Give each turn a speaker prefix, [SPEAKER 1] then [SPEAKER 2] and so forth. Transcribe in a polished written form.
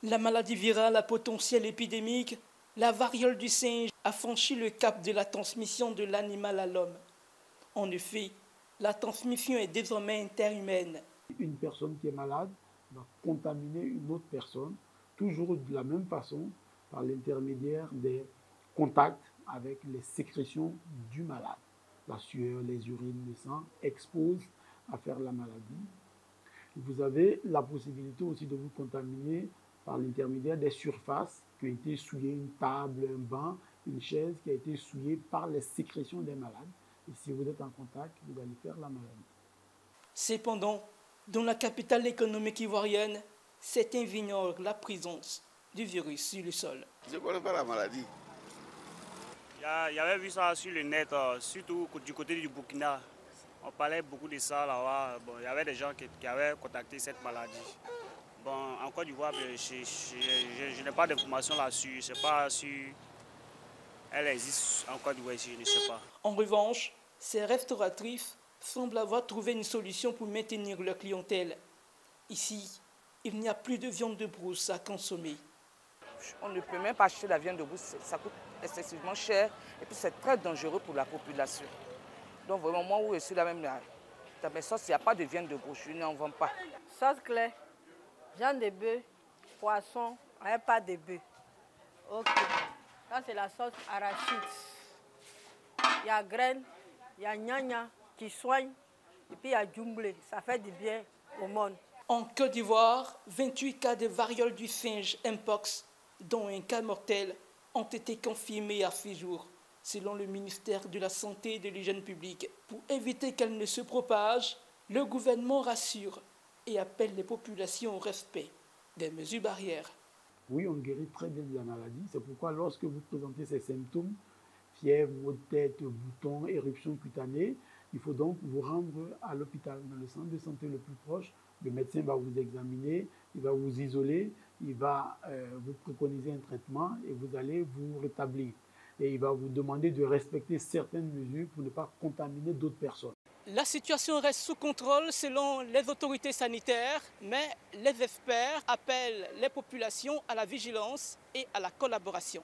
[SPEAKER 1] La maladie virale à potentiel épidémique, la variole du singe, a franchi le cap de la transmission de l'animal à l'homme. En effet, la transmission est désormais interhumaine.
[SPEAKER 2] Une personne qui est malade va contaminer une autre personne, toujours de la même façon, par l'intermédiaire des contacts avec les sécrétions du malade. La sueur, les urines, le sang exposent à faire la maladie. Vous avez la possibilité aussi de vous contaminer par l'intermédiaire des surfaces qui ont été souillées, une table, un banc, une chaise qui a été souillée par les sécrétions des malades. Et si vous êtes en contact, vous allez faire la maladie.
[SPEAKER 1] Cependant, dans la capitale économique ivoirienne, certains ignorent la présence du virus sur le sol.
[SPEAKER 3] Je ne connais pas la maladie.
[SPEAKER 4] Il y avait vu ça sur le net, surtout du côté du Burkina. On parlait beaucoup de ça là-bas. Bon, il y avait des gens qui avaient contacté cette maladie. Bon, en Côte d'Ivoire, je n'ai pas d'informations là-dessus. Je ne sais pas si elle existe en Côte d'Ivoire, je ne sais pas.
[SPEAKER 1] En revanche, ces restauratrices semblent avoir trouvé une solution pour maintenir leur clientèle. Ici, il n'y a plus de viande de brousse à consommer.
[SPEAKER 5] On ne peut même pas acheter la viande de brousse, ça coûte excessivement cher et puis c'est très dangereux pour la population. Donc vraiment, moi où je suis là même, dans mes sauces, il n'y a pas de viande de brousse, je n'en vends pas.
[SPEAKER 6] Sauce claire, viande de bœuf, poisson, avec pas de bœuf. Ok, ça c'est la sauce arachide. Il y a graines, il y a gnagna qui soigne et puis il y a djumblé, ça fait du bien au monde.
[SPEAKER 1] En Côte d'Ivoire, 28 cas de variole du singe Mpox, dont un cas mortel, ont été confirmés à ce jour, selon le ministère de la Santé et de l'Hygiène publique. Pour éviter qu'elle ne se propage, le gouvernement rassure et appelle les populations au respect des mesures barrières.
[SPEAKER 2] Oui, on guérit très bien de la maladie. C'est pourquoi lorsque vous présentez ces symptômes, fièvre, maux de tête, boutons, éruptions cutanées, il faut donc vous rendre à l'hôpital, dans le centre de santé le plus proche. Le médecin va vous examiner, il va vous isoler, il va vous préconiser un traitement et vous allez vous rétablir. Et il va vous demander de respecter certaines mesures pour ne pas contaminer d'autres personnes.
[SPEAKER 1] La situation reste sous contrôle selon les autorités sanitaires, mais les experts appellent les populations à la vigilance et à la collaboration.